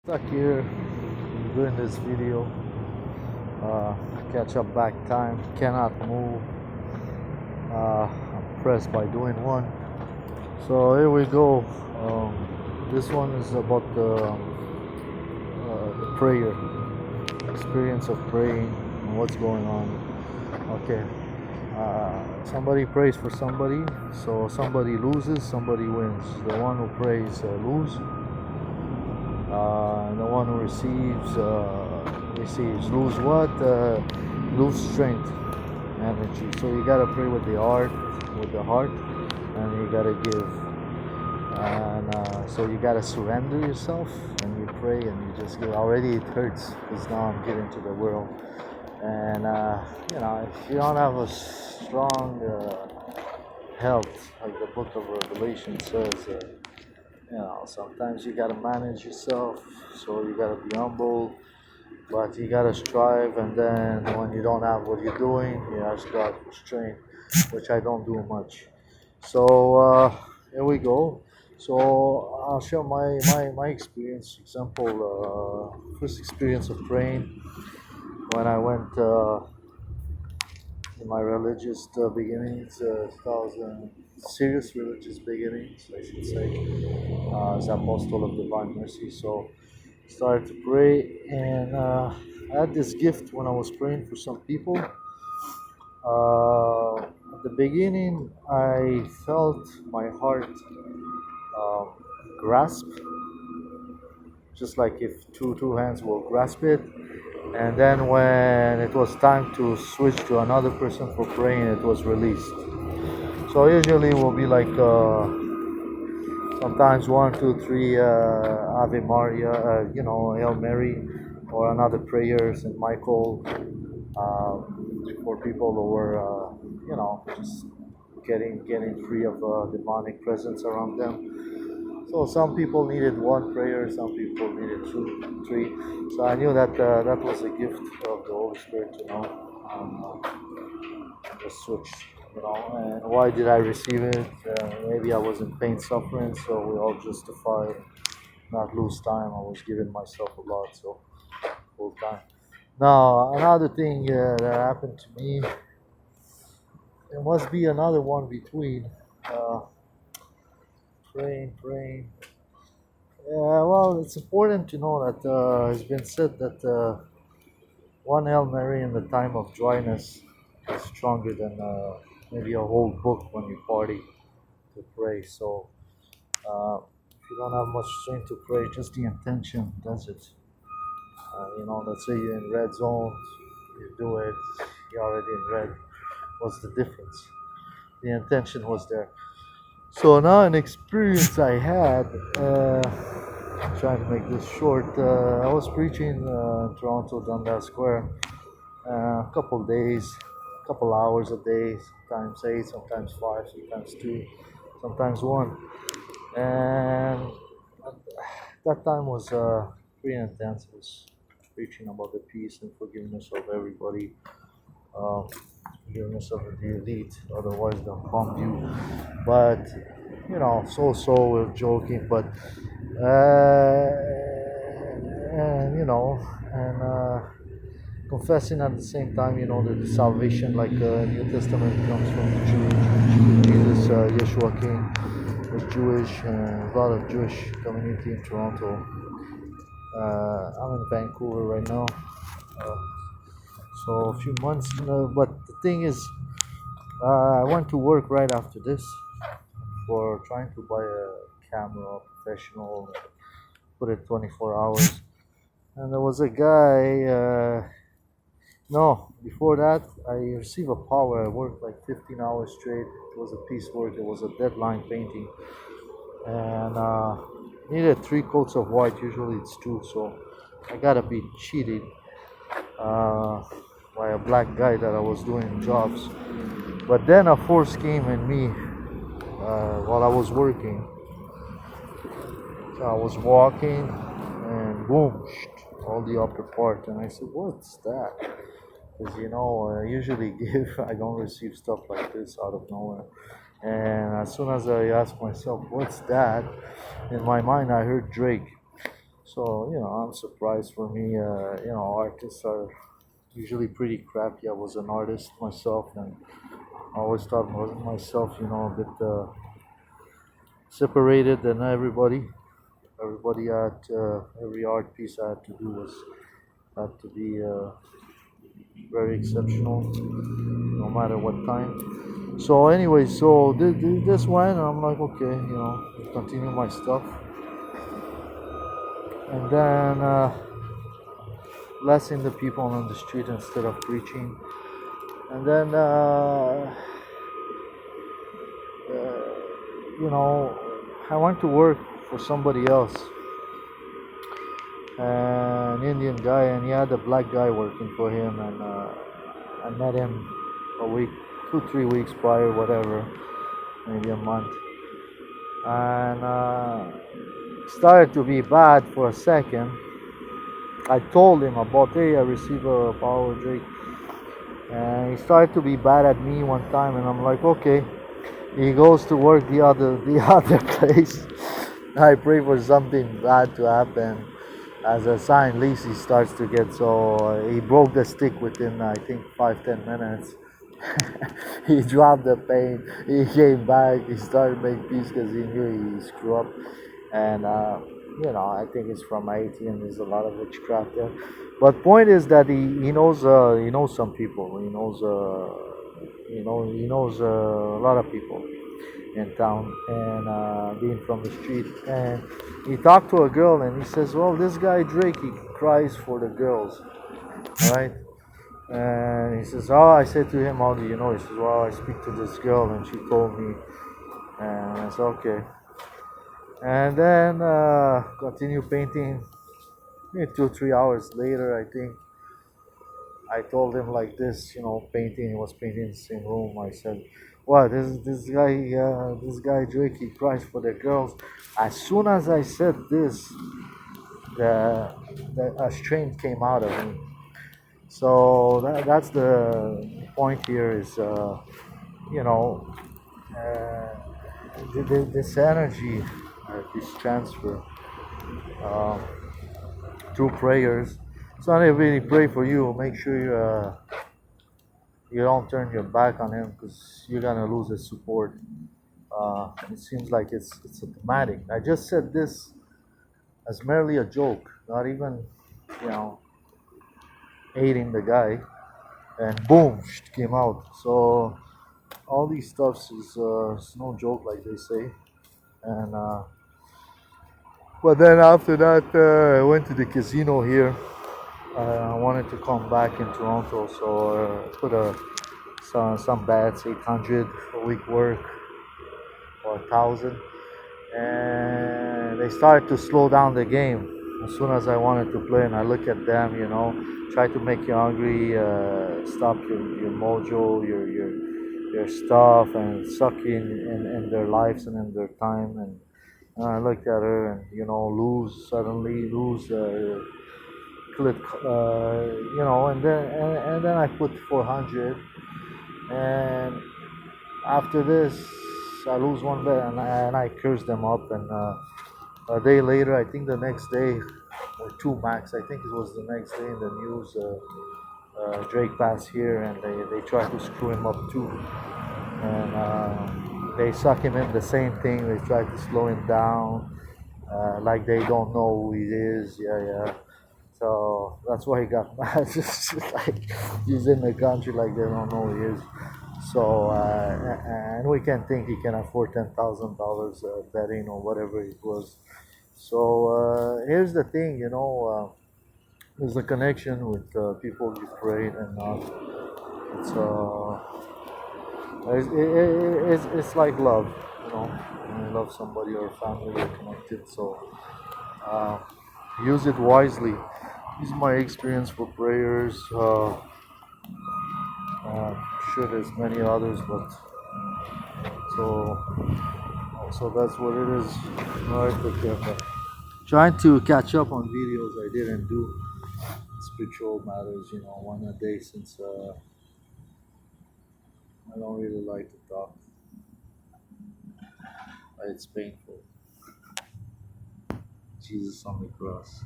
Stuck here doing this video. Catch up back time. Cannot move. I'm pressed by doing one. So here we go. This one is about the prayer, experience of praying and what's going on. Okay. Somebody prays for somebody, so somebody loses, somebody wins. The one who prays lose. And the one who receives lose what? Lose strength, energy. So you gotta pray with the heart, and you gotta give. And so you gotta surrender yourself, and you pray, and you just give. Already it hurts because now I'm giving to the world. And if you don't have a strong health, like the Book of Revelation says. Sometimes you gotta manage yourself, so you gotta be humble, but you gotta strive. And then when you don't have what you're doing, you ask God for strength, which I don't do much. So here we go. So I'll share my experience. Example, first experience of praying when I went in my religious beginnings, 2000 serious religious beginnings, I should say, as Apostle of Divine Mercy. So started to pray, and I had this gift when I was praying for some people. At the beginning, I felt my heart um, grasp, just like if two hands will grasp it. And then when it was time to switch to another person for praying, it was released. So usually it will be like sometimes 1, 2, 3 Ave Maria, Hail Mary, or another prayer, Saint Michael, for people who were just getting free of demonic presence around them. So some people needed one prayer, some people needed 2, 3. So I knew that that was a gift of the Holy Spirit, just switch, And why did I receive it? Maybe I was in pain, suffering, so we all justify not lose time. I was giving myself a lot, so full time. Now another thing that happened to me. There must be another one between praying. Yeah, well, it's important to know that it's been said that one Hail Mary in the time of dryness is stronger than maybe a whole book when you party to pray. So if you don't have much strength to pray, just the intention does it. Let's say you're in red zone, you do it, you're already in red. What's the difference? The intention was there. So now an experience I had, trying to make this short, I was preaching in Toronto, Dundas Square, a couple days, couple hours a day, sometimes 8, sometimes 5, sometimes 2, sometimes 1. And that time was pretty intense. I was preaching about the peace and forgiveness of everybody. Forgiveness of the elite, otherwise they'll bomb you. But so we're joking, but and confessing at the same time, that the salvation, like New Testament, comes from the Jewish. Jesus, Yeshua King was Jewish, and a lot of Jewish community in Toronto. I'm in Vancouver right now. So a few months, but the thing is, I went to work right after this for trying to buy a camera, professional, put it 24 hours. And there was a guy, no, before that, I received a power. I worked like 15 hours straight. It was a piecework, it was a deadline painting. And needed 3 coats of white, usually it's 2, so I gotta be cheated. By a black guy that I was doing jobs. But then a force came in me while I was working. So I was walking and boom, all the upper part. And I said, what's that? Because I usually I don't receive stuff like this out of nowhere. And as soon as I asked myself, what's that? In my mind, I heard Drake. So, I'm surprised. For me, artists are usually pretty crappy. I was an artist myself, and I always thought myself, a bit separated than everybody. Everybody had every art piece I had to do was had to be very exceptional, no matter what time. So anyway, so this went, and I'm like, okay, continue my stuff, and then blessing the people on the street instead of preaching, and then you know, I went to work for somebody else, an Indian guy, and he had a black guy working for him, and I met him a week, 2, 3 weeks prior, whatever, maybe a month, and started to be bad for a second. I told him about, hey, I received a power Drake, and he started to be bad at me one time, and I'm like, okay. He goes to work the other place. I pray for something bad to happen. As a sign, at least he starts to get so. He broke the stick within, I think, 5, 10 minutes. He dropped the paint. He came back. He started making peace because he knew he screwed up. And I think it's from Haiti, and there's a lot of witchcraft there. But point is that he knows some people. He knows a lot of people in town, and being from the street. And he talked to a girl, and he says, well, this guy Drake, he cries for the girls, right? And he says, oh, I said to him, how do you know? He says, well, I speak to this girl, and she told me. And I said, okay. And then continue painting. Maybe 2, 3 hours later, I think, I told him like this, painting. He was painting in the same room. I said, "Well, this guy Drake, he cries for the girls." As soon as I said this, the a strength came out of me. So that's the point here is, you know, uh, this energy, this transfer uh, through prayers. So I really pray for you. Make sure you don't turn your back on him, because you're gonna lose his support. It seems like it's automatic. I just said this as merely a joke, not even, you know, hating the guy, and boom, came out. So all these stuffs is it's no joke, like they say. And but then after that, I went to the casino here. I wanted to come back in Toronto, so put some bets, 800 a week work, or 1,000, and they started to slow down the game as soon as I wanted to play. And I look at them, try to make you hungry, stop your mojo, your stuff, and suck in their lives and in their time. And I looked at her, and lose, click, and then I put 400, and after this, I lose one bet, and I curse them up. And a day later, I think the next day, or two max, I think it was the next day in the news, Drake passed here, and they tried to screw him up too. And they suck him in the same thing. They try to slow him down, like they don't know who he is. Yeah, yeah. So that's why he got mad. It's just like he's in the country, like they don't know who he is. So and we can think he can afford $10,000 betting or whatever it was. So here's the thing, there's a connection with people you prayed and not. It's it's like love, when you love somebody or family, you're connected. So uh, use it wisely. Use my experience for prayers. Sure, there's many others, but so that's what it is. All right, take care. Bye. Trying to catch up on videos I didn't do. Spiritual matters, one a day, since I don't really like to talk. It's painful. Jesus on the cross.